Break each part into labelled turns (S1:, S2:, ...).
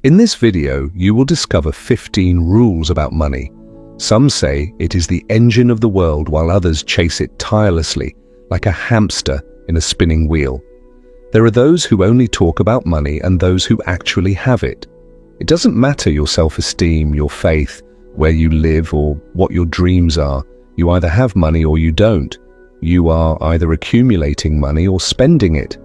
S1: In this video, you will discover 15 rules about money. Some say it is the engine of the world, while others chase it tirelessly, like a hamster in a spinning wheel. There are those who only talk about money and those who actually have it. It doesn't matter your self-esteem, your faith, where you live, or what your dreams are. You either have money or you don't. You are either accumulating money or spending it.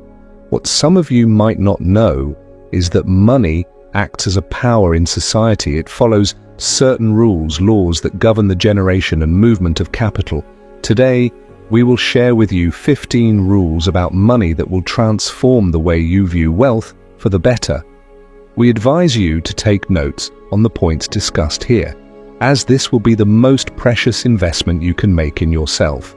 S1: What some of you might not know is that money acts as a power in society. It follows certain rules, laws that govern the generation and movement of capital. Today, we will share with you 15 rules about money that will transform the way you view wealth for the better. We advise you to take notes on the points discussed here, as this will be the most precious investment you can make in yourself.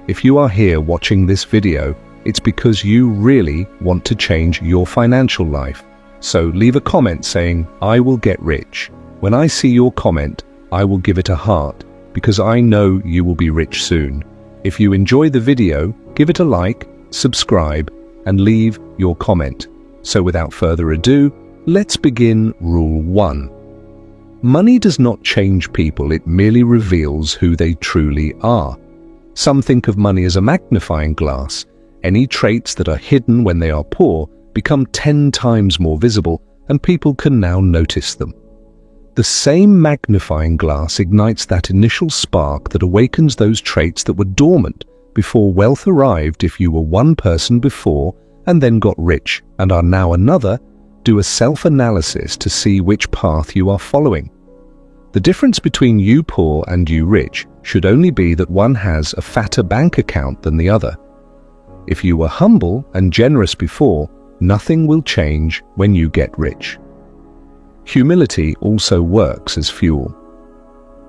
S1: If you are here watching this video, it's because you really want to change your financial life. So leave a comment saying, "I will get rich." When I see your comment, I will give it a heart, because I know you will be rich soon. If you enjoy the video, give it a like, subscribe, and leave your comment. So without further ado, let's begin Rule 1. Money does not change people, it merely reveals who they truly are. Some think of money as a magnifying glass. Any traits that are hidden when they are poor become 10 times more visible, and people can now notice them. The same magnifying glass ignites that initial spark that awakens those traits that were dormant before wealth arrived. If you were one person before and then got rich and are now another, do a self-analysis to see which path you are following. The difference between you poor and you rich should only be that one has a fatter bank account than the other. If you were humble and generous before, nothing will change when you get rich. Humility also works as fuel.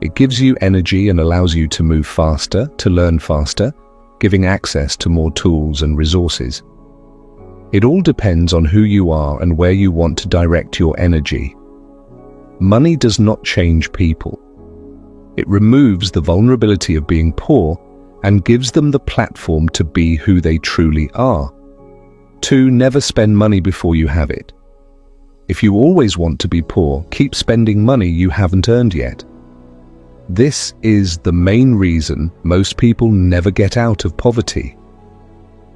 S1: It gives you energy and allows you to move faster, to learn faster, giving access to more tools and resources. It all depends on who you are and where you want to direct your energy. Money does not change people. It removes the vulnerability of being poor and gives them the platform to be who they truly are. 2. Never spend money before you have it. If you always want to be poor, keep spending money you haven't earned yet. This is the main reason most people never get out of poverty.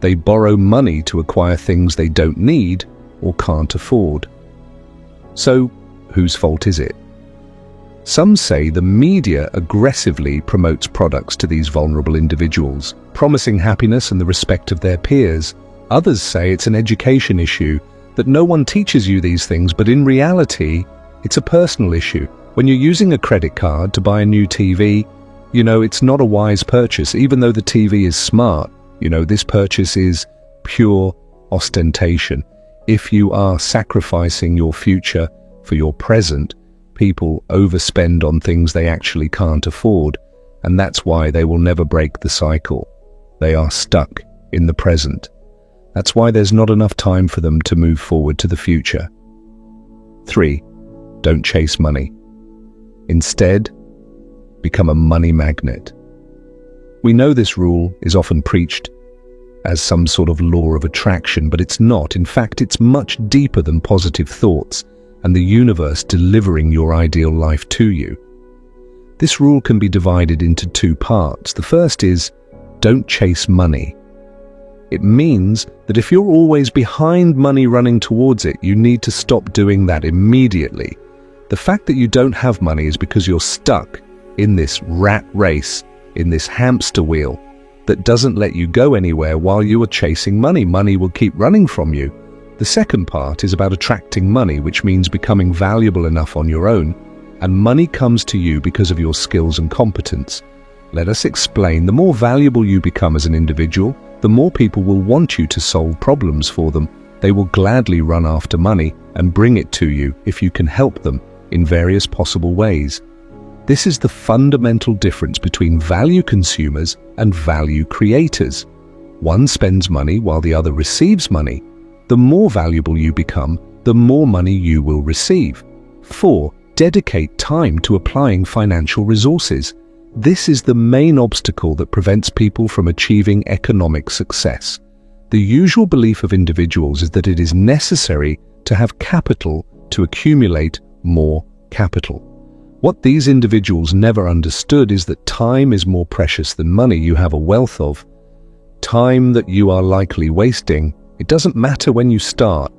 S1: They borrow money to acquire things they don't need or can't afford. So, whose fault is it? Some say the media aggressively promotes products to these vulnerable individuals, promising happiness and the respect of their peers. Others say it's an education issue, that no one teaches you these things, but in reality, it's a personal issue. When you're using a credit card to buy a new TV, it's not a wise purchase. Even though the TV is smart, this purchase is pure ostentation. If you are sacrificing your future for your present, people overspend on things they actually can't afford, and that's why they will never break the cycle. They are stuck in the present. That's why there's not enough time for them to move forward to the future. 3. Don't chase money. Instead, become a money magnet. We know this rule is often preached as some sort of law of attraction, but it's not. In fact, it's much deeper than positive thoughts and the universe delivering your ideal life to you. This rule can be divided into 2 parts. The first is, don't chase money. It means that if you're always behind money running towards it, you need to stop doing that immediately. The fact that you don't have money is because you're stuck in this rat race, in this hamster wheel that doesn't let you go anywhere while you are chasing money. Money will keep running from you. The second part is about attracting money, which means becoming valuable enough on your own, and money comes to you because of your skills and competence. Let us explain. The more valuable you become as an individual, the more people will want you to solve problems for them. They will gladly run after money and bring it to you if you can help them in various possible ways. This is the fundamental difference between value consumers and value creators. One spends money while the other receives money. The more valuable you become, the more money you will receive. 4. Dedicate time to applying financial resources. This is the main obstacle that prevents people from achieving economic success. The usual belief of individuals is that it is necessary to have capital to accumulate more capital. What these individuals never understood is that time is more precious than money you have a wealth of. Time that you are likely wasting, it doesn't matter when you start.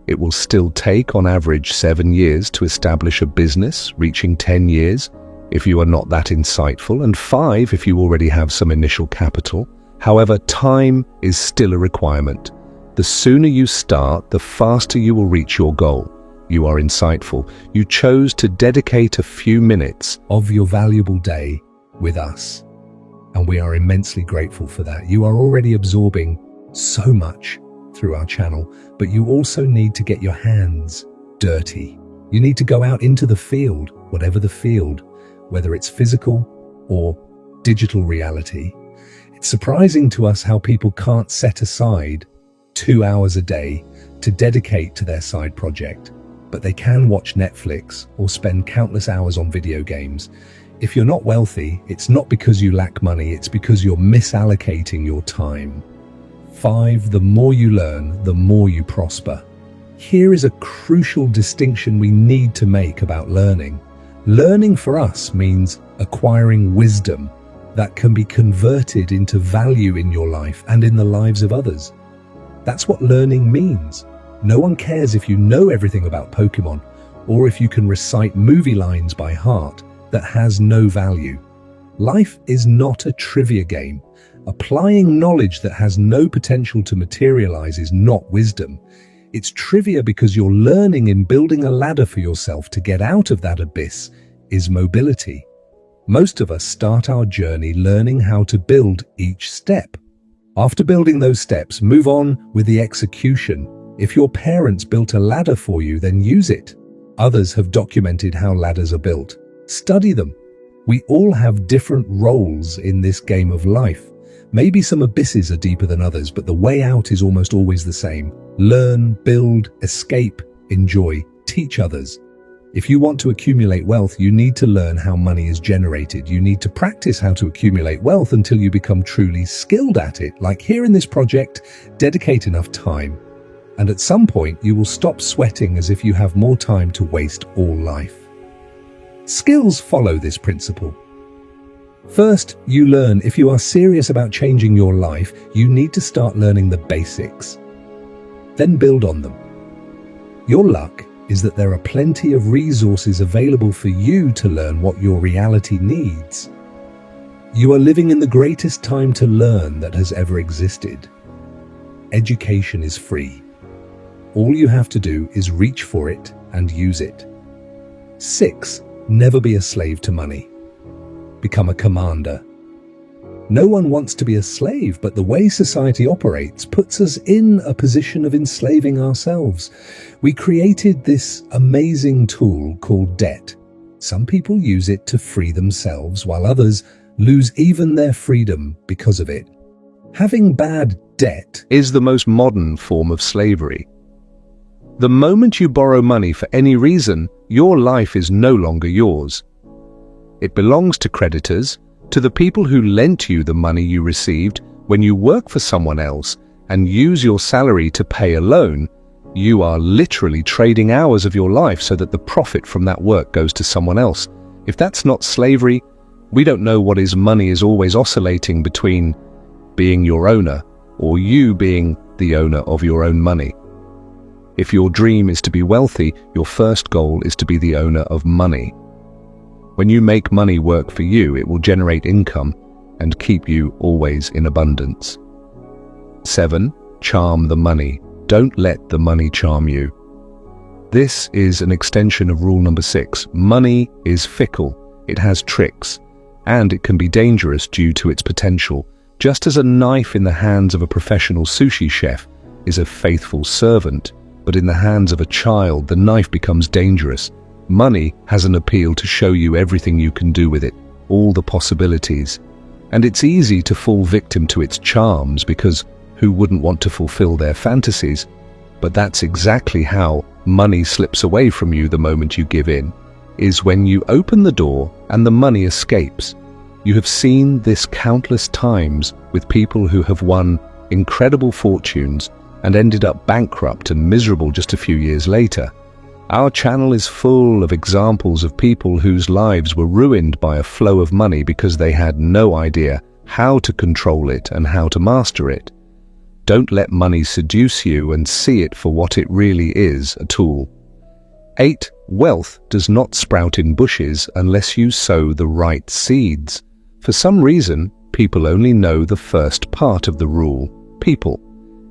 S1: It will still take on average 7 years to establish a business, reaching 10 years if you are not that insightful, and 5 if you already have some initial capital. However, time is still a requirement. The sooner you start, the faster you will reach your goal. You are insightful. You chose to dedicate a few minutes of your valuable day with us, and we are immensely grateful for that. You are already absorbing so much through our channel, but you also need to get your hands dirty. You need to go out into the field, whatever the field, whether it's physical or digital reality. It's surprising to us how people can't set aside 2 hours a day to dedicate to their side project, but they can watch Netflix or spend countless hours on video games. If you're not wealthy, it's not because you lack money, it's because you're misallocating your time. 5, the more you learn, the more you prosper. Here is a crucial distinction we need to make about learning. Learning for us means acquiring wisdom that can be converted into value in your life and in the lives of others. That's what learning means. No one cares if you know everything about Pokemon or if you can recite movie lines by heart. That has no value. Life is not a trivia game. Applying knowledge that has no potential to materialize is not wisdom. It's trivia because you're learning in building a ladder for yourself to get out of that abyss is mobility. Most of us start our journey learning how to build each step. After building those steps, move on with the execution. If your parents built a ladder for you, then use it. Others have documented how ladders are built. Study them. We all have different roles in this game of life. Maybe some abysses are deeper than others, but the way out is almost always the same. Learn, build, escape, enjoy, teach others. If you want to accumulate wealth, you need to learn how money is generated. You need to practice how to accumulate wealth until you become truly skilled at it. Like here in this project, dedicate enough time. And at some point, you will stop sweating as if you have more time to waste all life. Skills follow this principle. First, you learn. If you are serious about changing your life, you need to start learning the basics. Then build on them. Your luck is that there are plenty of resources available for you to learn what your reality needs. You are living in the greatest time to learn that has ever existed. Education is free. All you have to do is reach for it and use it. 6. Never be a slave to money. Become a commander. No one wants to be a slave, but the way society operates puts us in a position of enslaving ourselves. We created this amazing tool called debt. Some people use it to free themselves, while others lose even their freedom because of it. Having bad debt is the most modern form of slavery. The moment you borrow money for any reason, your life is no longer yours. It belongs to creditors, to the people who lent you the money you received. When you work for someone else and use your salary to pay a loan, you are literally trading hours of your life so that the profit from that work goes to someone else. If that's not slavery, we don't know what is. Money is always oscillating between being your owner or you being the owner of your own money. If your dream is to be wealthy, your first goal is to be the owner of money. When you make money work for you, it will generate income and keep you always in abundance. 7. Charm the money. Don't let the money charm you. This is an extension of rule number 6. Money is fickle, it has tricks, and it can be dangerous due to its potential. Just as a knife in the hands of a professional sushi chef is a faithful servant, but in the hands of a child, the knife becomes dangerous. Money has an appeal to show you everything you can do with it, all the possibilities. And it's easy to fall victim to its charms because who wouldn't want to fulfill their fantasies? But that's exactly how money slips away from you the moment you give in, is when you open the door and the money escapes. You have seen this countless times with people who have won incredible fortunes and ended up bankrupt and miserable just a few years later. Our channel is full of examples of people whose lives were ruined by a flow of money because they had no idea how to control it and how to master it. Don't let money seduce you and see it for what it really is, a tool. 8. Wealth does not sprout in bushes unless you sow the right seeds. For some reason, people only know the first part of the rule, people.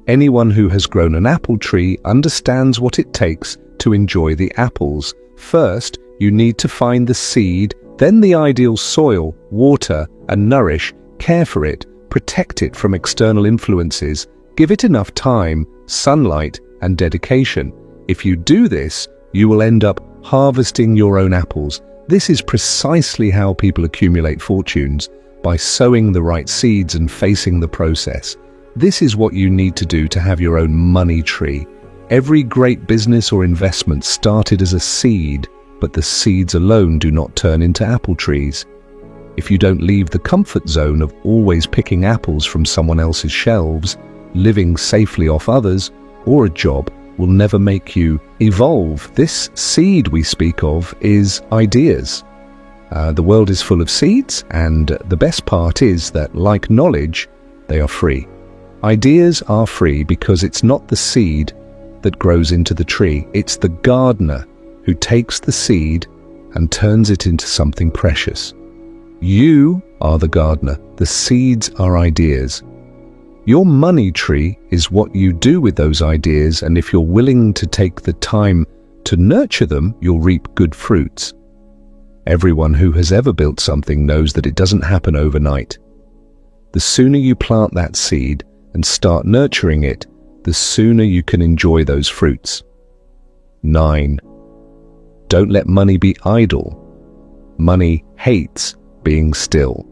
S1: Anyone who has grown an apple tree understands what it takes to enjoy the apples. First, you need to find the seed, then the ideal soil, water, and nourish, care for it, protect it from external influences, give it enough time, sunlight, and dedication. If you do this, you will end up harvesting your own apples. This is precisely how people accumulate fortunes, by sowing the right seeds and facing the process. This is what you need to do to have your own money tree. Every great business or investment started as a seed, but the seeds alone do not turn into apple trees. If you don't leave the comfort zone of always picking apples from someone else's shelves, living safely off others, or a job will never make you evolve. This seed we speak of is ideas. The world is full of seeds, and the best part is that, like knowledge, they are free. Ideas are free because it's not the seed that grows into the tree. It's the gardener who takes the seed and turns it into something precious. You are the gardener. The seeds are ideas. Your money tree is what you do with those ideas, and if you're willing to take the time to nurture them, you'll reap good fruits. Everyone who has ever built something knows that it doesn't happen overnight. The sooner you plant that seed and start nurturing it, the sooner you can enjoy those fruits. 9. Don't let money be idle. Money hates being still.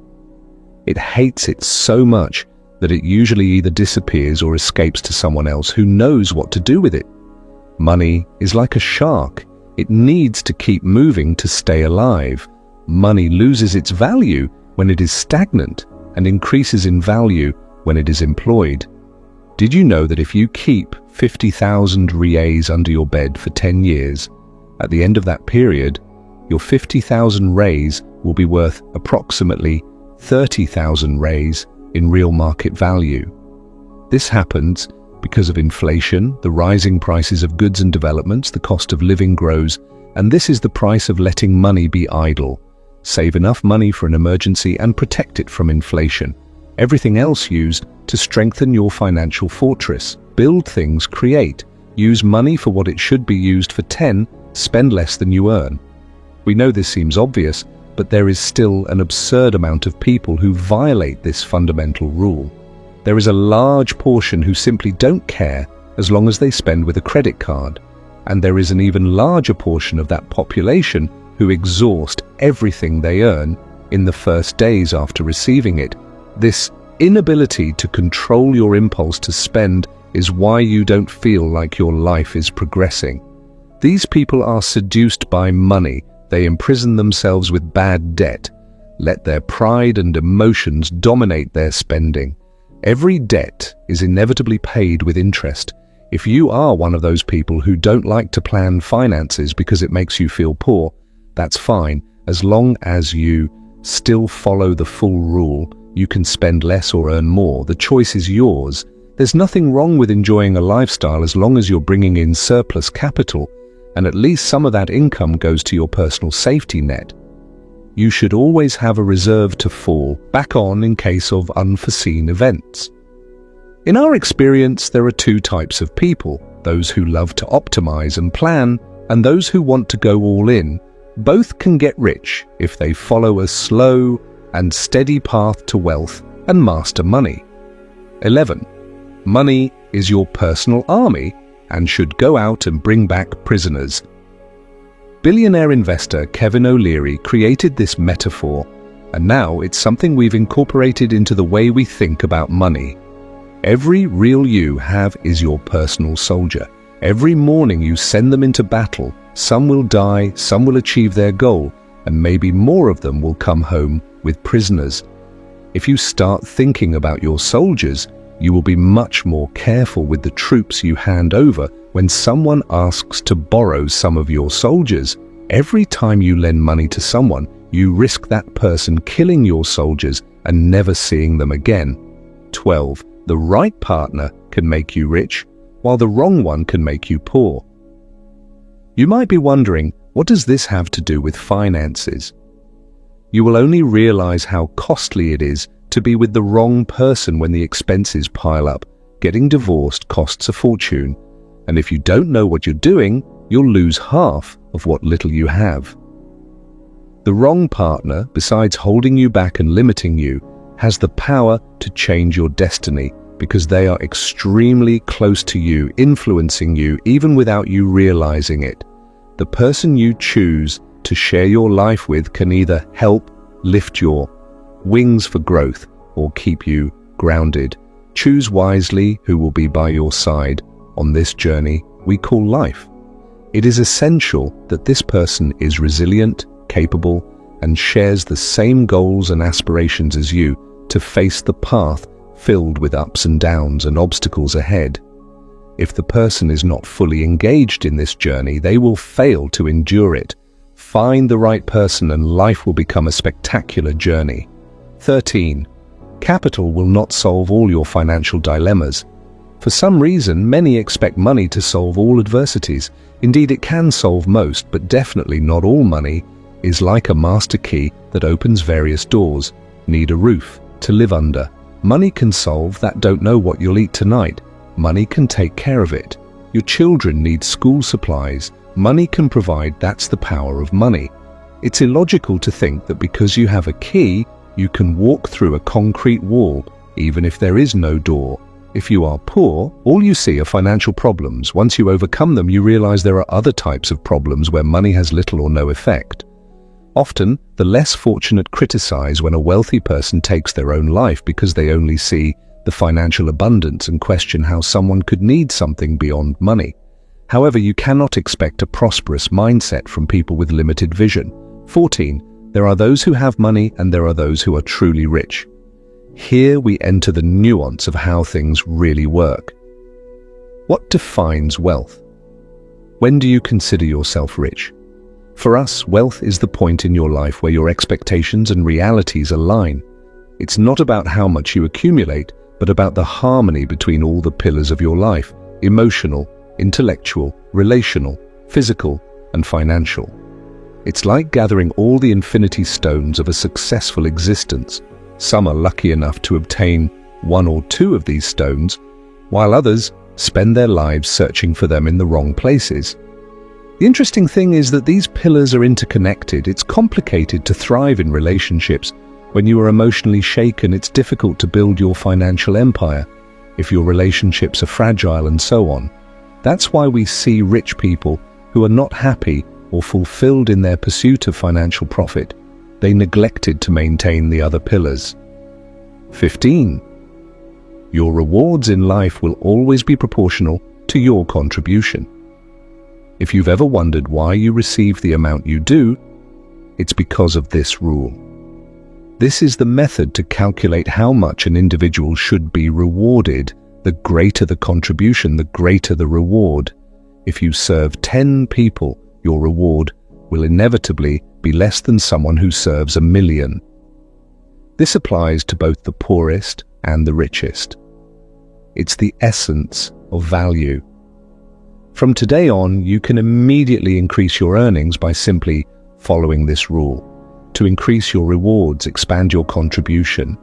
S1: It hates it so much that it usually either disappears or escapes to someone else who knows what to do with it. Money is like a shark. It needs to keep moving to stay alive. Money loses its value when it is stagnant and increases in value when it is employed. Did you know that if you keep 50,000 reais under your bed for 10 years, at the end of that period, your 50,000 reais will be worth approximately 30,000 reais in real market value? This happens because of inflation, the rising prices of goods and developments, the cost of living grows, and this is the price of letting money be idle. Save enough money for an emergency and protect it from inflation. Everything else used to strengthen your financial fortress. Build things, create. Use money for what it should be used for. 10. Spend less than you earn. We know this seems obvious, but there is still an absurd amount of people who violate this fundamental rule. There is a large portion who simply don't care as long as they spend with a credit card, and there is an even larger portion of that population who exhaust everything they earn in the first days after receiving it. This inability to control your impulse to spend is why you don't feel like your life is progressing. These people are seduced by money. They imprison themselves with bad debt. Let their pride and emotions dominate their spending. Every debt is inevitably paid with interest. If you are one of those people who don't like to plan finances because it makes you feel poor, that's fine. As long as you still follow the full rule, you can spend less or earn more. The choice is yours. There's nothing wrong with enjoying a lifestyle as long as you're bringing in surplus capital, and at least some of that income goes to your personal safety net. You should always have a reserve to fall back on in case of unforeseen events. In our experience, there are two types of people: those who love to optimize and plan, and those who want to go all in. Both can get rich if they follow a slow and steady path to wealth and master money. 11. Money is your personal army and should go out and bring back prisoners. Billionaire investor Kevin O'Leary created this metaphor, and now it's something we've incorporated into the way we think about money. Every real you have is your personal soldier. Every morning you send them into battle. Some will die, some will achieve their goal, and maybe more of them will come home with prisoners. If you start thinking about your soldiers, you will be much more careful with the troops you hand over When someone asks to borrow some of your soldiers, every time you lend money to someone, you risk that person killing your soldiers and never seeing them again. 12. The right partner can make you rich, while the wrong one can make you poor. You might be wondering, what does this have to do with finances? You will only realize how costly it is to be with the wrong person when the expenses pile up. Getting divorced costs a fortune, and if you don't know what you're doing, you'll lose half of what little you have. The wrong partner, besides holding you back and limiting you, has the power to change your destiny because they are extremely close to you, influencing you even without you realizing it. The person you choose to share your life with can either help lift your wings for growth or keep you grounded. Choose wisely who will be by your side on this journey we call life. It is essential that this person is resilient, capable, and shares the same goals and aspirations as you to face the path filled with ups and downs and obstacles ahead. If the person is not fully engaged in this journey, they will fail to endure it. Find the right person and life will become a spectacular journey. 13. Capital will not solve all your financial dilemmas. For some reason, many expect money to solve all adversities. Indeed, it can solve most, but definitely not all. Money is like a master key that opens various doors. Need a roof to live under. Money can solve that. Don't know what you'll eat tonight. Money can take care of it. Your children need school supplies. Money can provide. That's the power of money. It's illogical to think that because you have a key, you can walk through a concrete wall, even if there is no door. If you are poor, all you see are financial problems. Once you overcome them, you realize there are other types of problems where money has little or no effect. Often, the less fortunate criticize when a wealthy person takes their own life because they only see the financial abundance and question how someone could need something beyond money. However, you cannot expect a prosperous mindset from people with limited vision. 14. There are those who have money and there are those who are truly rich. Here we enter the nuance of how things really work. What defines wealth? When do you consider yourself rich? For us, wealth is the point in your life where your expectations and realities align. It's not about how much you accumulate, but about the harmony between all the pillars of your life: emotional, intellectual, relational, physical, and financial. It's like gathering all the infinity stones of a successful existence. Some are lucky enough to obtain one or two of these stones, while others spend their lives searching for them in the wrong places. The interesting thing is that these pillars are interconnected. It's complicated to thrive in relationships. When you are emotionally shaken, it's difficult to build your financial empire. If your relationships are fragile, and so on. That's why we see rich people who are not happy or fulfilled in their pursuit of financial profit. They neglected to maintain the other pillars. 15. Your rewards in life will always be proportional to your contribution. If you've ever wondered why you receive the amount you do, it's because of this rule. This is the method to calculate how much an individual should be rewarded. The greater the contribution, the greater the reward. If you serve 10 people, your reward will inevitably be less than someone who serves 1 million. This applies to both the poorest and the richest. It's the essence of value. From today on, you can immediately increase your earnings by simply following this rule. To increase your rewards, expand your contribution.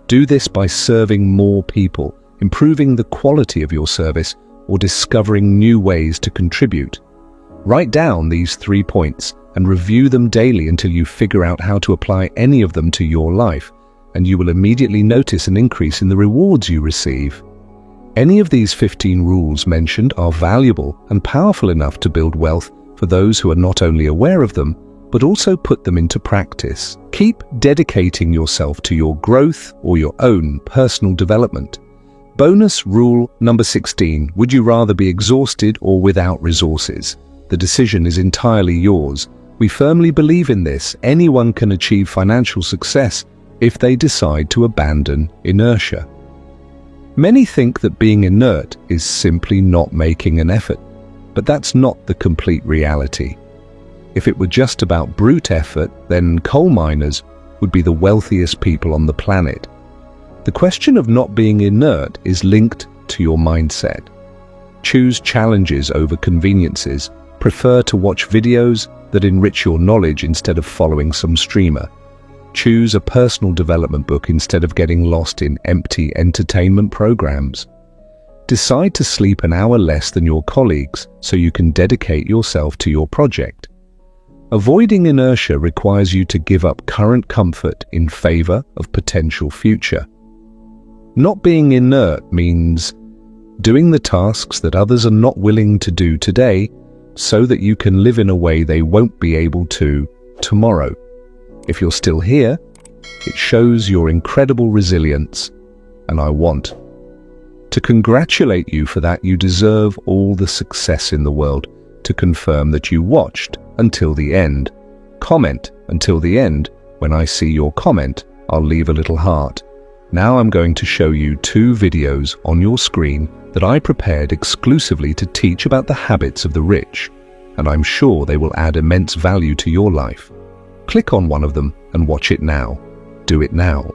S1: Do this by serving more people, improving the quality of your service, or discovering new ways to contribute. Write down these 3 points and review them daily until you figure out how to apply any of them to your life, and you will immediately notice an increase in the rewards you receive. Any of these 15 rules mentioned are valuable and powerful enough to build wealth for those who are not only aware of them, but also put them into practice. Keep dedicating yourself to your growth or your own personal development. Bonus rule number 16. Would you rather be exhausted or without resources? The decision is entirely yours. We firmly believe in this. Anyone can achieve financial success if they decide to abandon inertia. Many think that being inert is simply not making an effort, but that's not the complete reality. If it were just about brute effort, then coal miners would be the wealthiest people on the planet. The question of not being inert is linked to your mindset. Choose challenges over conveniences. Prefer to watch videos that enrich your knowledge instead of following some streamer. Choose a personal development book instead of getting lost in empty entertainment programs. Decide to sleep an hour less than your colleagues so you can dedicate yourself to your project. Avoiding inertia requires you to give up current comfort in favor of potential future. Not being inert means doing the tasks that others are not willing to do today so that you can live in a way they won't be able to tomorrow. If you're still here, it shows your incredible resilience, and I want to congratulate you for that. You deserve all the success in the world. To confirm that you watched until the end, comment until the end. When I see your comment, I'll leave a little heart. Now I'm going to show you 2 videos on your screen that I prepared exclusively to teach about the habits of the rich, and I'm sure they will add immense value to your life. Click on one of them and watch it now. Do it now.